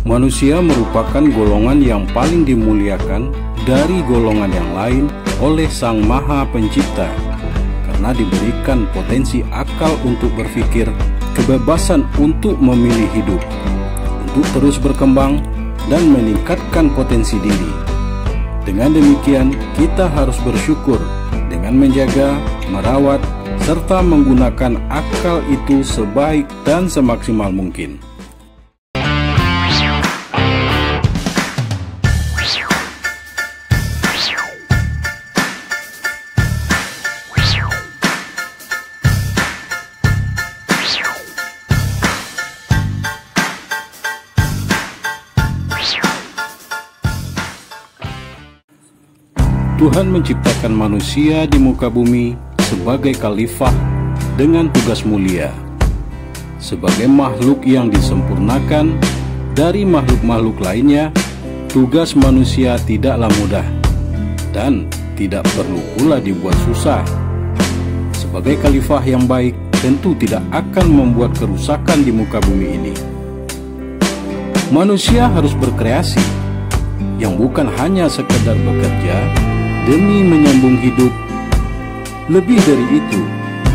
Manusia merupakan golongan yang paling dimuliakan dari golongan yang lain oleh Sang Maha Pencipta, karena diberikan potensi akal untuk berpikir, kebebasan untuk memilih hidup, untuk terus berkembang dan meningkatkan potensi diri. Dengan demikian, kita harus bersyukur dengan menjaga, merawat, serta menggunakan akal itu sebaik dan semaksimal mungkin. Tuhan menciptakan manusia di muka bumi sebagai khalifah dengan tugas mulia. Sebagai makhluk yang disempurnakan dari makhluk-makhluk lainnya, tugas manusia tidaklah mudah dan tidak perlu pula dibuat susah. Sebagai khalifah yang baik, tentu tidak akan membuat kerusakan di muka bumi ini. Manusia harus berkreasi, yang bukan hanya sekedar bekerja demi menyambung hidup. Lebih dari itu,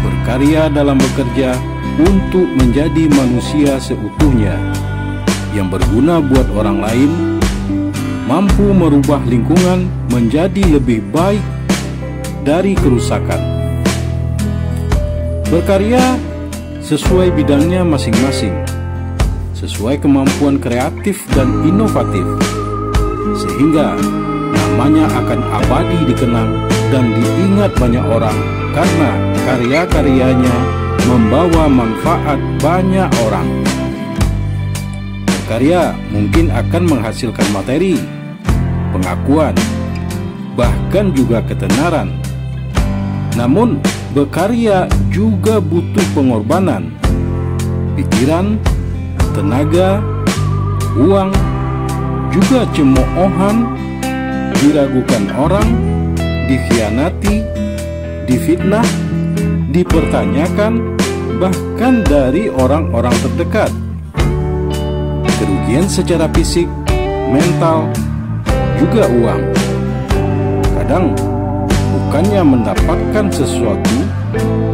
berkarya dalam bekerja untuk menjadi manusia seutuhnya yang berguna buat orang lain, mampu merubah lingkungan menjadi lebih baik dari kerusakan. Berkarya sesuai bidangnya masing-masing, sesuai kemampuan kreatif dan inovatif, sehingga namanya akan abadi dikenang dan diingat banyak orang karena karya-karyanya membawa manfaat banyak orang. Berkarya mungkin akan menghasilkan materi, pengakuan, bahkan juga ketenaran. Namun, berkarya juga butuh pengorbanan, pikiran, tenaga, uang, juga cemoohan, diragukan orang, dikhianati, difitnah, dipertanyakan, bahkan dari orang-orang terdekat. Kerugian secara fisik, mental, juga uang. Kadang bukannya mendapatkan sesuatu,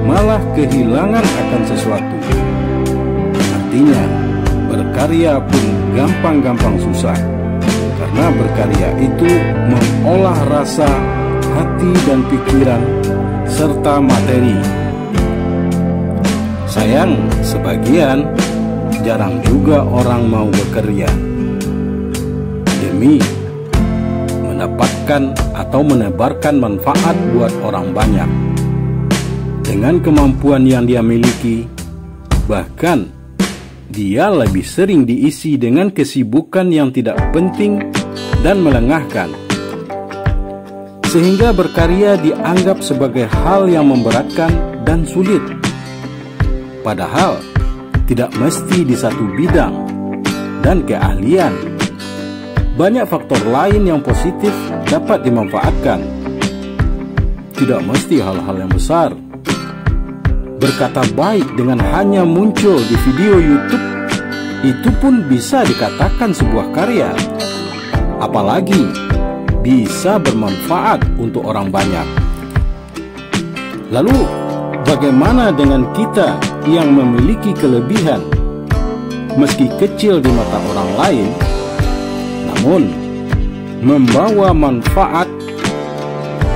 malah kehilangan akan sesuatu. Artinya, berkarya pun gampang-gampang susah, karena berkarya itu mengolah rasa, hati dan pikiran, serta materi. Sayang, sebagian jarang juga orang mau bekerja demi mendapatkan atau menebarkan manfaat buat orang banyak. Dengan kemampuan yang dia miliki, bahkan dia lebih sering diisi dengan kesibukan yang tidak penting dan melengahkan, sehingga berkarya dianggap sebagai hal yang memberatkan dan sulit. Padahal tidak mesti di satu bidang dan keahlian. Banyak faktor lain yang positif dapat dimanfaatkan. Tidak mesti hal-hal yang besar. Berkata baik dengan hanya muncul di video YouTube, itu pun bisa dikatakan sebuah karya. Apalagi bisa bermanfaat untuk orang banyak. Lalu, bagaimana dengan kita yang memiliki kelebihan, meski kecil di mata orang lain, namun membawa manfaat?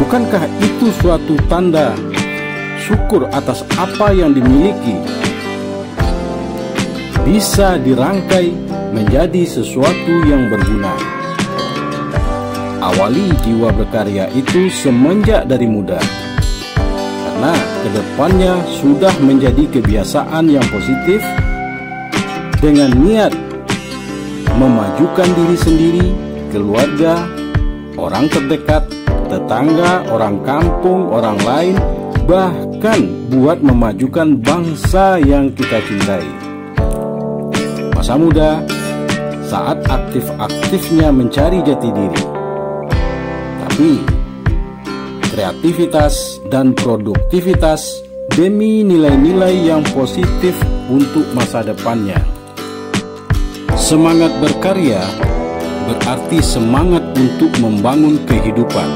Bukankah itu suatu tanda syukur atas apa yang dimiliki? Bisa dirangkai menjadi sesuatu yang berguna. Awali jiwa berkarya itu semenjak dari muda, karena kedepannya sudah menjadi kebiasaan yang positif dengan niat memajukan diri sendiri, keluarga, orang terdekat, tetangga, orang kampung, orang lain, bahkan buat memajukan bangsa yang kita cintai. Masa muda, saat aktif-aktifnya mencari jati diri. Tapi, kreativitas dan produktivitas demi nilai-nilai yang positif untuk masa depannya. Semangat berkarya berarti semangat untuk membangun kehidupan,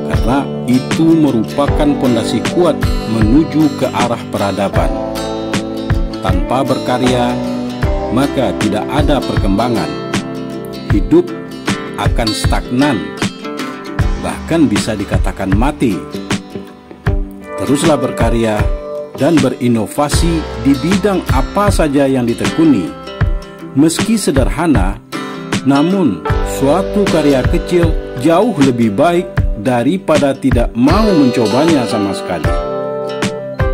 karena itu merupakan pondasi kuat menuju ke arah peradaban. Tanpa berkarya, maka tidak ada perkembangan. Hidup akan stagnan, bahkan bisa dikatakan mati. Teruslah berkarya dan berinovasi di bidang apa saja yang ditekuni. Meski sederhana, namun suatu karya kecil jauh lebih baik daripada tidak mau mencobanya sama sekali.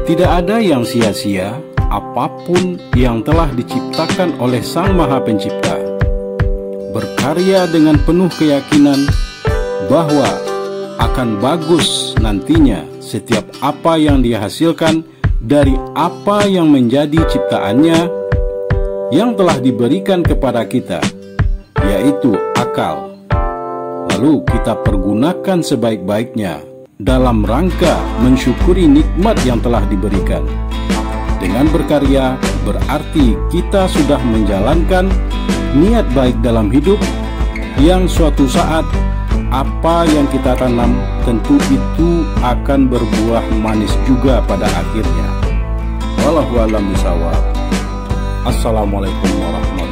Tidak ada yang sia-sia apapun yang telah diciptakan oleh Sang Maha Pencipta. Berkarya dengan penuh keyakinan bahwa akan bagus nantinya setiap apa yang dia hasilkan dari apa yang menjadi ciptaannya yang telah diberikan kepada kita, yaitu akal. Lalu kita pergunakan sebaik-baiknya dalam rangka mensyukuri nikmat yang telah diberikan. Dengan berkarya berarti kita sudah menjalankan niat baik dalam hidup, yang suatu saat apa yang kita tanam tentu itu akan berbuah manis juga pada akhirnya. Wallahu a'lam bishawab. Assalamualaikum warahmatullahi wabarakatuh.